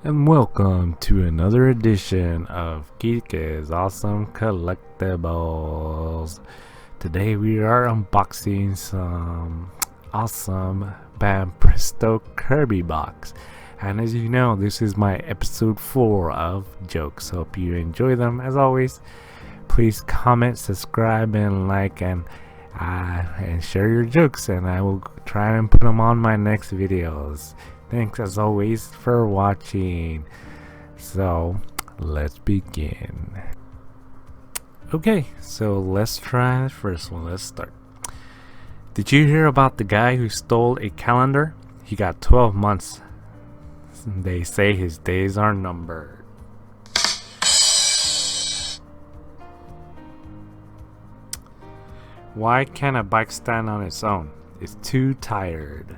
And welcome to another edition of KIRBY'S Awesome Collectibles. Today we are unboxing some awesome BANPRESTO Kirby box. And as you know, this is my episode 4 of jokes. Hope you enjoy them. As always, please comment, subscribe, and like, and share your jokes, and I will try and put them on my next videos. Thanks as always for watching. So let's begin. Okay, so let's try the first one. Let's start. Did you hear about the guy who stole a calendar? He got 12 months. They say his days are numbered. Why can't a bike stand on its own? It's too tired.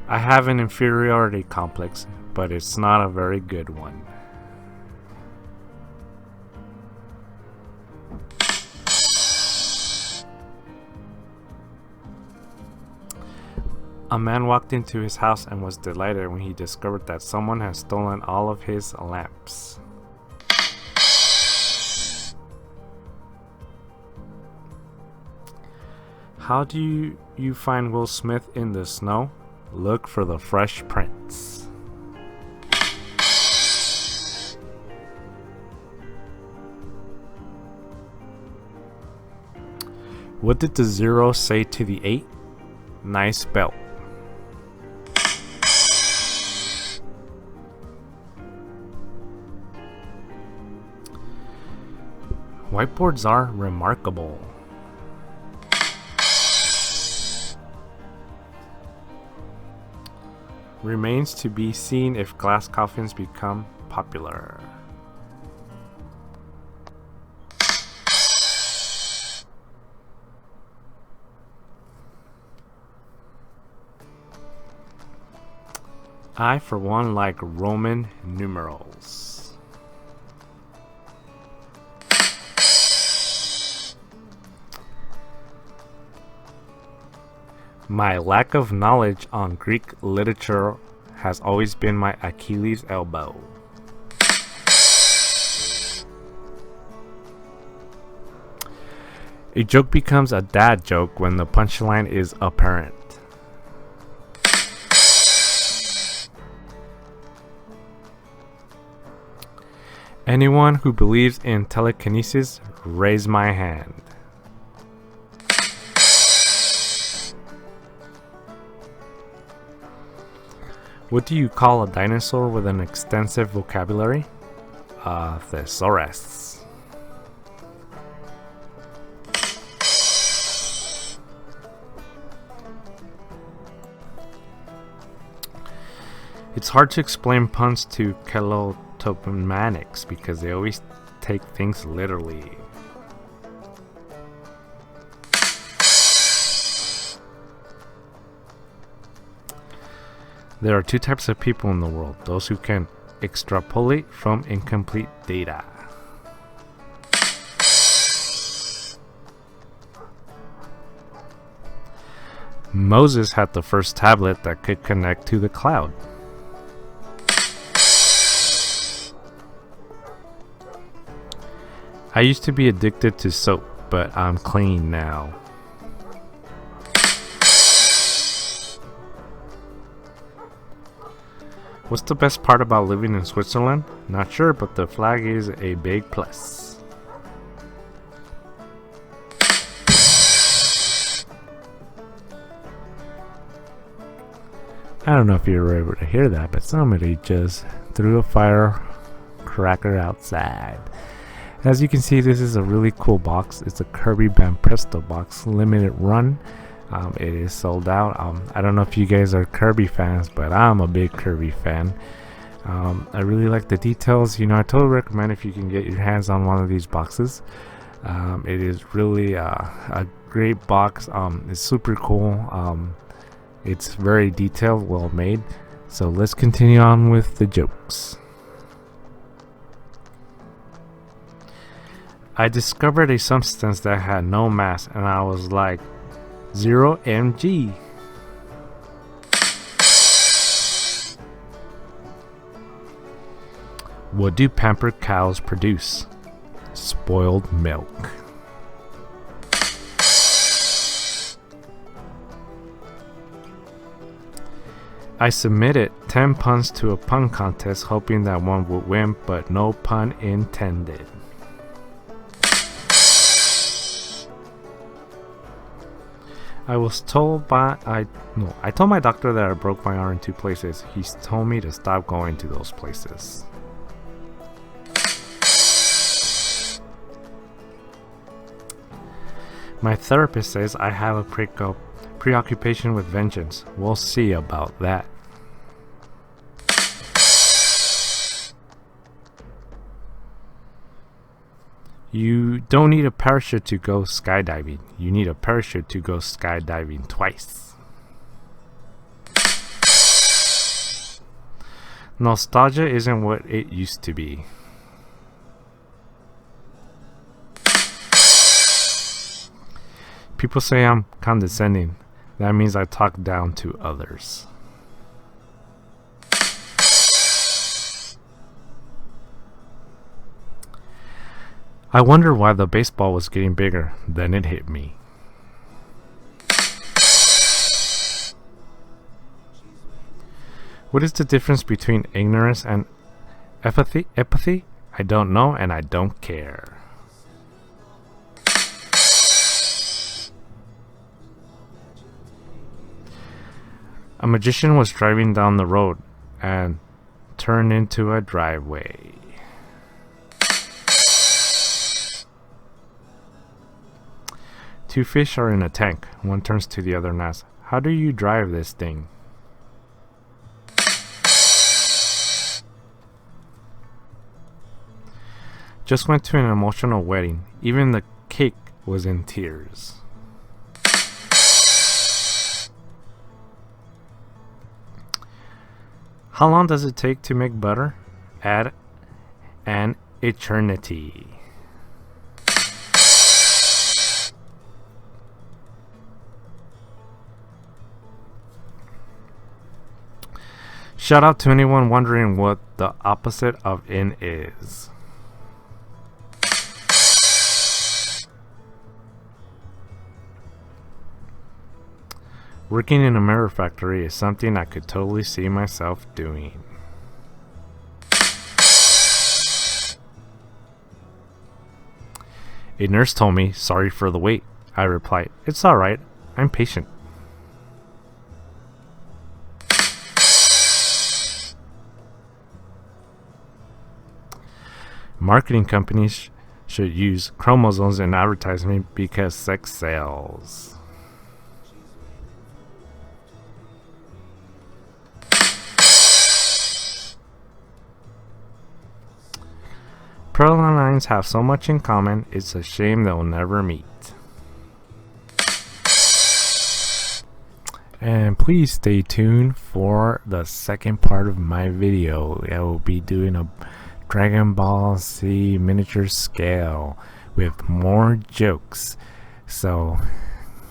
I have an inferiority complex, but it's not a very good one. A man walked into his house and was delighted when he discovered that someone had stolen all of his lamps. How do you find Will Smith in the snow? Look for the Fresh Prince. What did the 0 say to the 8? Nice belt. Whiteboards are remarkable. Remains to be seen if glass coffins become popular. I, for one, like Roman numerals. My lack of knowledge on Greek literature has always been my Achilles elbow. A joke becomes a dad joke when the punchline is apparent. Anyone who believes in telekinesis, raise my hand. What do you call a dinosaur with an extensive vocabulary? A thesaurus. It's hard to explain puns to kelotopomanics because they always take things literally. There are two types of people in the world: those who can extrapolate from incomplete data. Moses had the first tablet that could connect to the cloud. I used to be addicted to soap, but I'm clean now. What's the best part about living in Switzerland? Not sure, but the flag is a big plus. I don't know if you were able to hear that, but somebody just threw a firecracker outside. As you can see, this is a really cool box. It's a Kirby BANPRESTO box, limited run. It is sold out. I don't know if you guys are Kirby fans, but I'm a big Kirby fan. I really like the details. You know, I totally recommend if you can get your hands on one of these boxes. It is really a great box. It's super cool. It's very detailed, well made. So let's continue on with the jokes. I discovered a substance that had no mass, and I was like, 0 mg. What do pampered cows produce? Spoiled milk. I submitted 10 puns to a pun contest hoping that one would win, but no pun intended. I told my doctor that I broke my arm in 2 places. He's told me to stop going to those places. My therapist says I have a preoccupation with vengeance. We'll see about that. You don't need a parachute to go skydiving. You need a parachute to go skydiving twice. Nostalgia isn't what it used to be. People say I'm condescending. That means I talk down to others. I wonder why the baseball was getting bigger. Then it hit me. What is the difference between ignorance and apathy? I don't know and I don't care. A magician was driving down the road and turned into a driveway. Two fish are in a tank. One turns to the other and asks, "How do you drive this thing?" Just went to an emotional wedding. Even the cake was in tears. How long does it take to make butter? Add an eternity. Shout out to anyone wondering what the opposite of in is. Working in a mirror factory is something I could totally see myself doing. A nurse told me, "Sorry for the wait." I replied, "It's alright, I'm patient." Marketing companies should use chromosomes in advertisement because sex sells. Parallel lines have so much in common, it's a shame they'll never meet. And please stay tuned for the second part of my video. I will be doing a Dragon Ball Z miniature scale with more jokes. So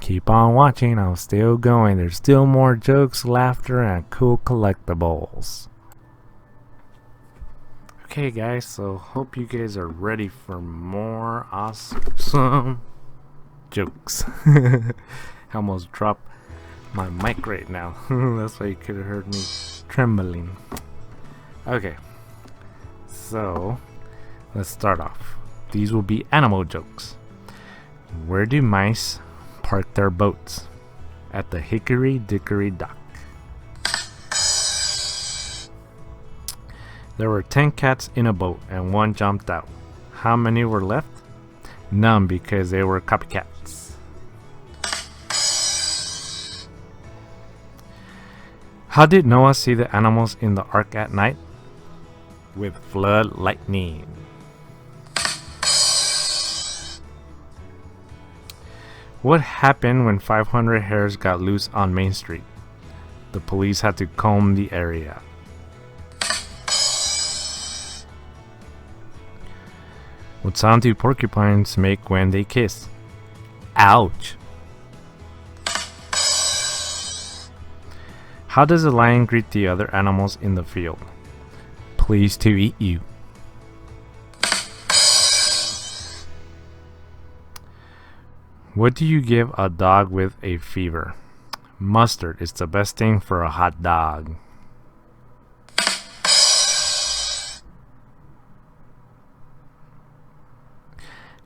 keep on watching, I'm still going. There's still more jokes, laughter, and cool collectibles. Okay guys, so hope you guys are ready for more awesome jokes. I almost dropped my mic right now. That's why you could have heard me trembling. Okay, so let's start off. These will be animal jokes. Where do mice park their boats? At the Hickory Dickory Dock. There were 10 cats in a boat and one jumped out. How many were left? None, because they were copycats. How did Noah see the animals in the ark at night? With flood lightning. What happened when 500 hares got loose on Main Street? The police had to comb the area. What sound do porcupines make when they kiss? Ouch! How does a lion greet the other animals in the field? Pleased to eat you. What do you give a dog with a fever? Mustard is the best thing for a hot dog.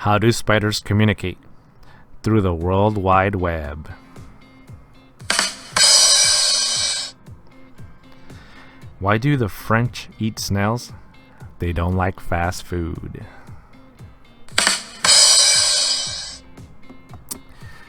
How do spiders communicate? Through the World Wide Web. Why do the French eat snails? They don't like fast food.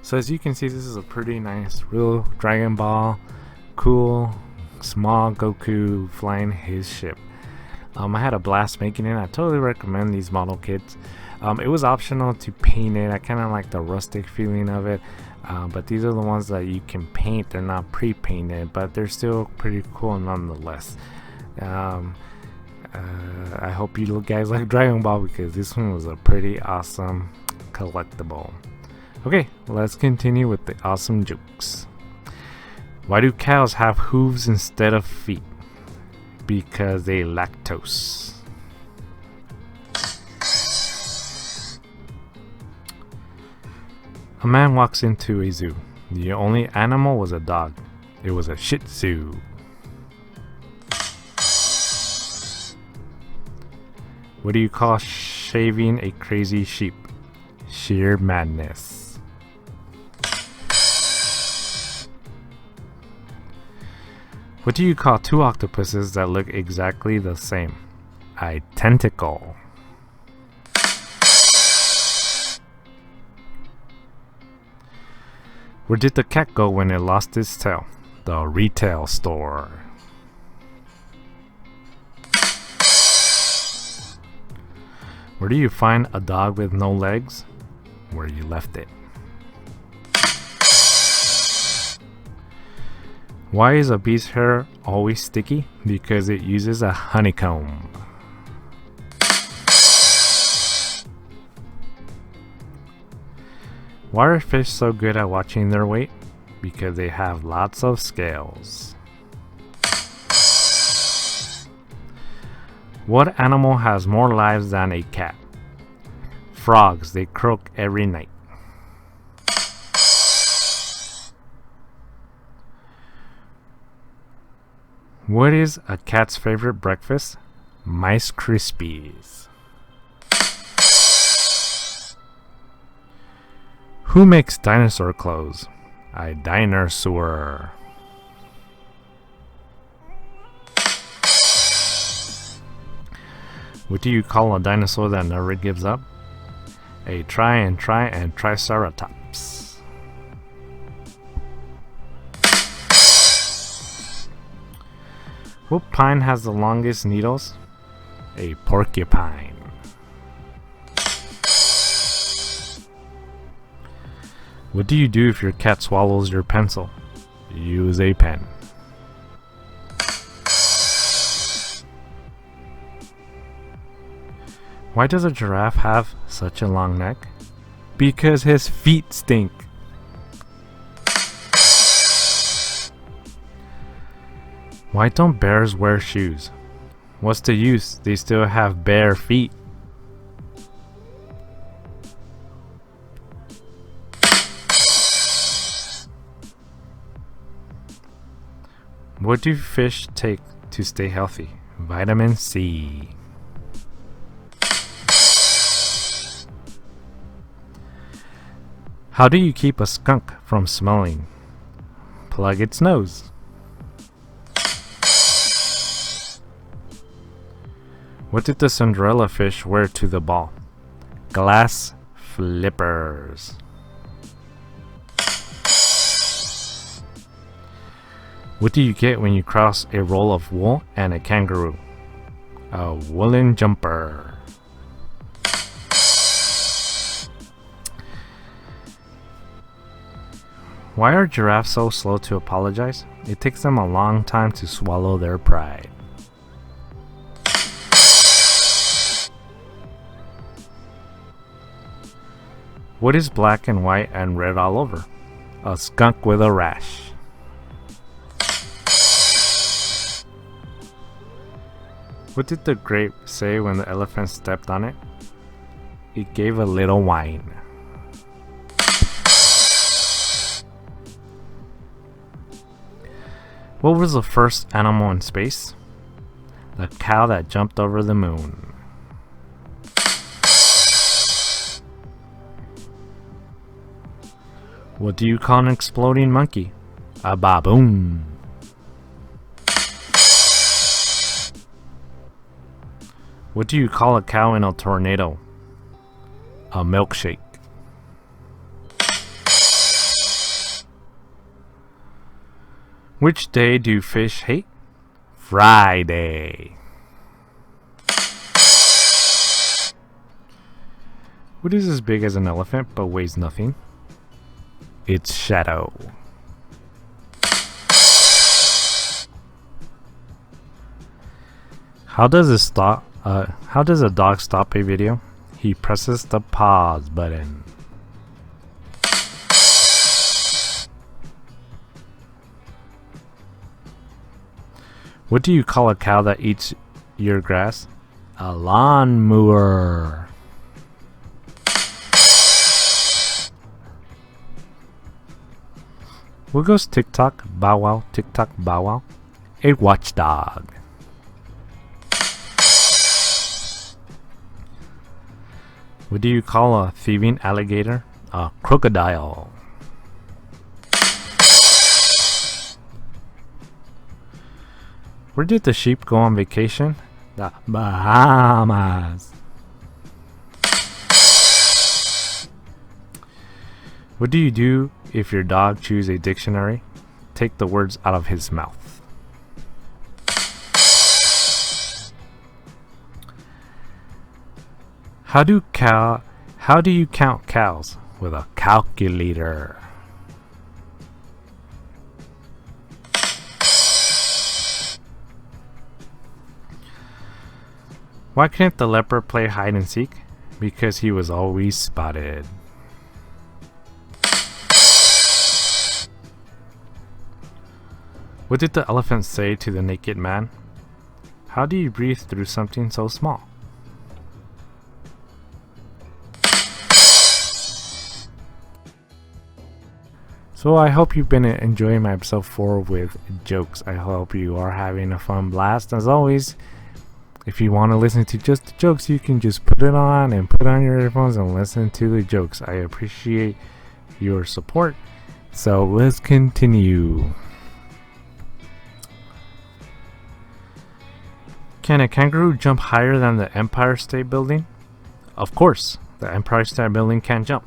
So as you can see, this is a pretty nice real Dragon Ball, cool, small Goku flying his ship. I had a blast making it. I totally recommend these model kits. It was optional to paint it. I kind of like the rustic feeling of it, but these are the ones that you can paint. They're not pre-painted, but they're still pretty cool nonetheless. I hope you guys like Dragon Ball, because this one was a pretty awesome collectible. Okay, let's continue with the awesome jokes. Why do cows have hooves instead of feet? Because they lactose. A man walks into a zoo. The only animal was a dog. It was a Shih Tzu. What do you call shaving a crazy sheep? Sheer madness. What do you call two octopuses that look exactly the same? Identical. Where did the cat go when it lost its tail? The retail store. Where do you find a dog with no legs? Where you left it. Why is a bee's hair always sticky? Because it uses a honeycomb. Why are fish so good at watching their weight? Because they have lots of scales. What animal has more lives than a cat? Frogs. They croak every night. What is a cat's favorite breakfast? Mice Krispies. Who makes dinosaur clothes? A dinosaur. What do you call a dinosaur that never gives up? A try and triceratops. What pine has the longest needles? A porcupine. What do you do if your cat swallows your pencil? Use a pen. Why does a giraffe have such a long neck? Because his feet stink. Why don't bears wear shoes? What's the use? They still have bare feet. What do fish take to stay healthy? Vitamin C. How do you keep a skunk from smelling? Plug its nose. What did the Cinderella fish wear to the ball? Glass flippers. What do you get when you cross a roll of wool and a kangaroo? A woolen jumper. Why are giraffes so slow to apologize? It takes them a long time to swallow their pride. What is black and white and red all over? A skunk with a rash. What did the grape say when the elephant stepped on it? It gave a little whine. What was the first animal in space? The cow that jumped over the moon. What do you call an exploding monkey? A baboon. What do you call a cow in a tornado? A milkshake. Which day do fish hate? Friday. What is as big as an elephant but weighs nothing? Its shadow. How does a dog stop a video? He presses the pause button. What do you call a cow that eats your grass? A lawnmower. What goes tick-tock, bow-wow, tick-tock, bow-wow? A watchdog. What do you call a thieving alligator? A crocodile. Where did the sheep go on vacation? The Bahamas. What do you do if your dog chews a dictionary? Take the words out of his mouth. How do you count cows? With a calculator. Why couldn't the leper play hide and seek? Because he was always spotted. What did the elephant say to the naked man? How do you breathe through something so small? So I hope you've been enjoying my episode 4 with jokes. I hope you are having a fun blast. As always, if you want to listen to just the jokes, you can just put it on and put on your earphones and listen to the jokes. I appreciate your support. So let's continue. Can a kangaroo jump higher than the Empire State Building? Of course, the Empire State Building can't jump.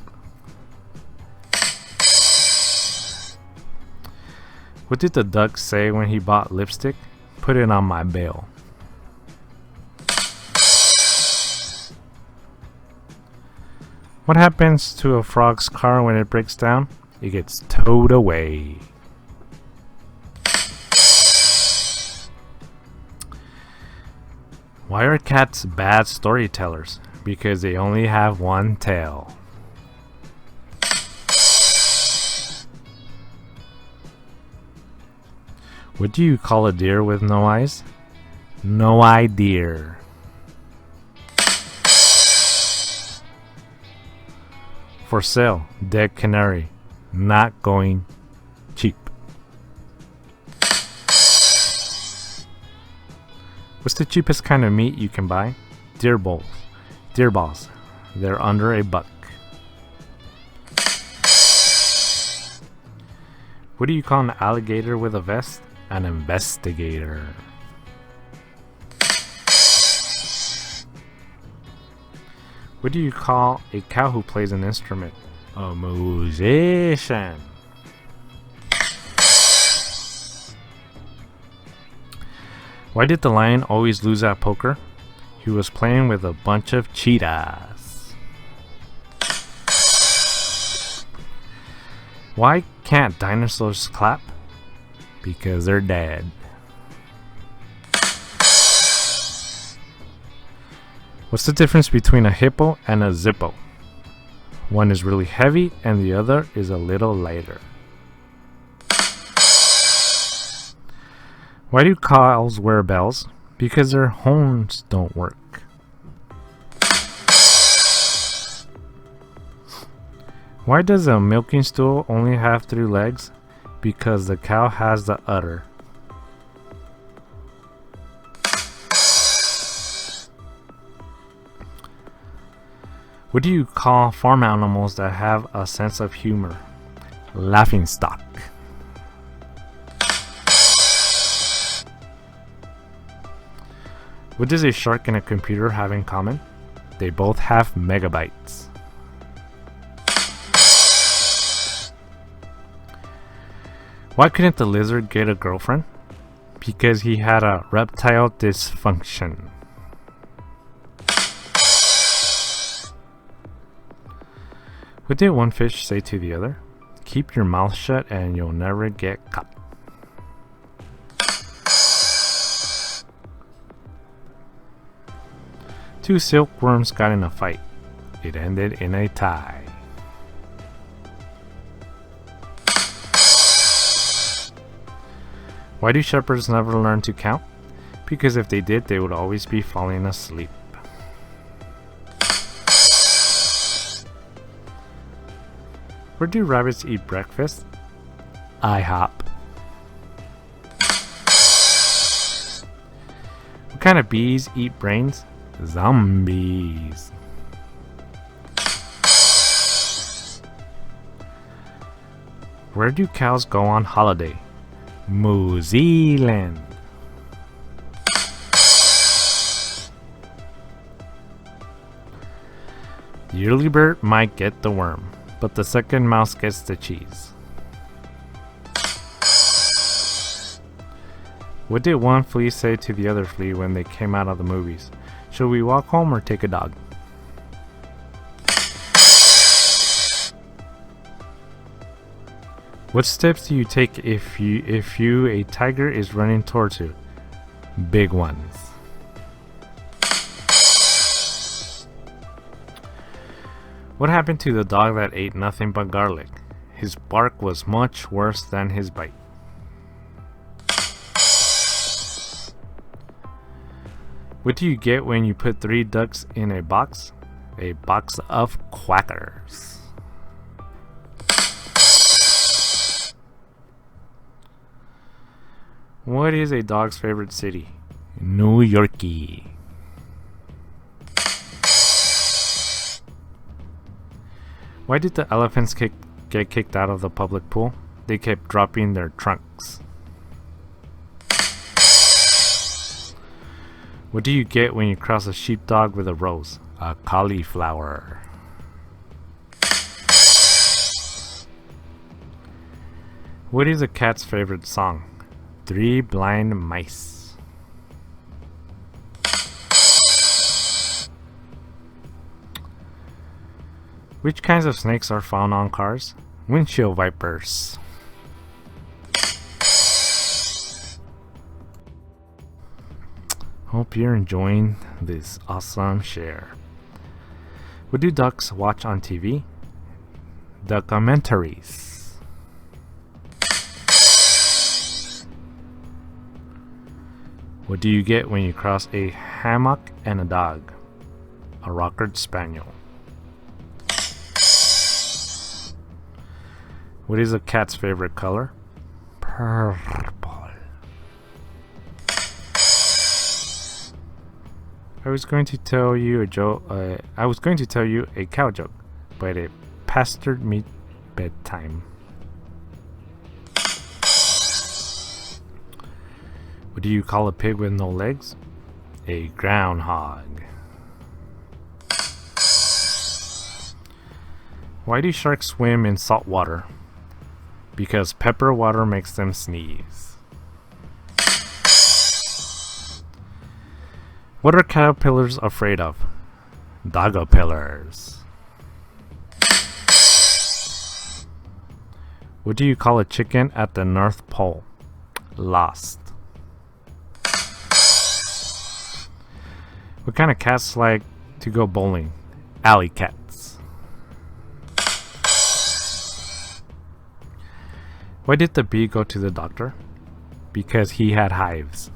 What did the duck say when he bought lipstick? Put it on my bill. What happens to a frog's car when it breaks down? It gets towed away. Why are cats bad storytellers? Because they only have one tail. What do you call a deer with no eyes? No idea. For sale, dead canary, not going cheap. What's the cheapest kind of meat you can buy? Deer balls. Deer balls. They're under $1. What do you call an alligator with a vest? An investigator. What do you call a cow who plays an instrument? A musician. Why did the lion always lose at poker? He was playing with a bunch of cheetahs. Why can't dinosaurs clap? Because they're dead. What's the difference between a hippo and a zippo? One is really heavy and the other is a little lighter. Why do cows wear bells? Because their horns don't work. Why does a milking stool only have 3 legs? Because the cow has the udder. What do you call farm animals that have a sense of humor? Laughingstock. What does a shark and a computer have in common? They both have megabytes. Why couldn't the lizard get a girlfriend? Because he had a reptile dysfunction. What did one fish say to the other? Keep your mouth shut and you'll never get caught. Two silkworms got in a fight. It ended in a tie. Why do shepherds never learn to count? Because if they did, they would always be falling asleep. Where do rabbits eat breakfast? IHOP. What kind of bees eat brains? Zombies. Where do cows go on holiday? New Zealand. The early bird might get the worm, but the second mouse gets the cheese. What did one flea say to the other flea when they came out of the movies? Should we walk home or take a dog? What steps do you take if a tiger is running towards you? Big ones. What happened to the dog that ate nothing but garlic? His bark was much worse than his bite. What do you get when you put 3 ducks in a box? A box of quackers. What is a dog's favorite city? New Yorkie. Why did the elephants get kicked out of the public pool? They kept dropping their trunks. What do you get when you cross a sheepdog with a rose? A cauliflower. What is a cat's favorite song? 3 Blind Mice. Which kinds of snakes are found on cars? Windshield vipers. Hope you're enjoying this awesome share. What do ducks watch on TV? Documentaries. What do you get when you cross a hammock and a dog? A Rockford Spaniel. What is a cat's favorite color? Purple. I was going to tell you a joke. I was going to tell you a cow joke, but it pestered me bedtime. What do you call a pig with no legs? A groundhog. Why do sharks swim in salt water? Because pepper water makes them sneeze. What are caterpillars afraid of? Dogopillars. What do you call a chicken at the North Pole? Lost. What kind of cats like to go bowling? Alley cats. Why did the bee go to the doctor? Because he had hives.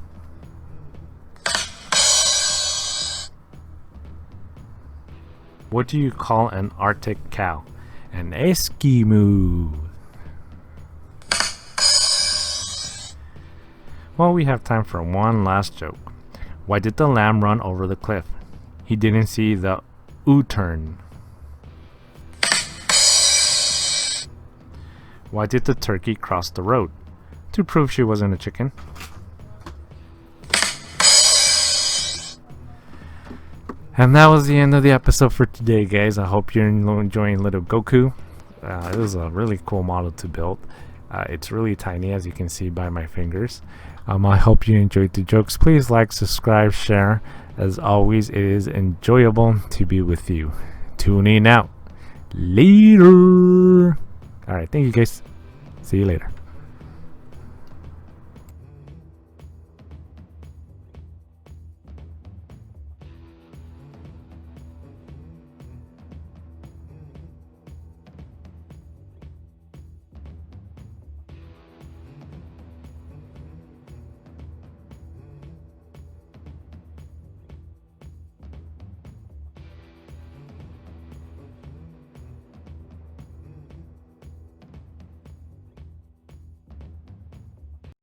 What do you call an Arctic cow? An Eskimo. Well, we have time for one last joke. Why did the lamb run over the cliff? He didn't see the U-turn. Why did the turkey cross the road? To prove she wasn't a chicken. And that was the end of the episode for today, guys. I hope you're enjoying little Goku. It was a really cool model to build. It's really tiny, as you can see by my fingers. I hope you enjoyed the jokes. Please like, subscribe, share. As always, it is enjoyable to be with you. Tuning out. Later. Alright, thank you guys. See you later.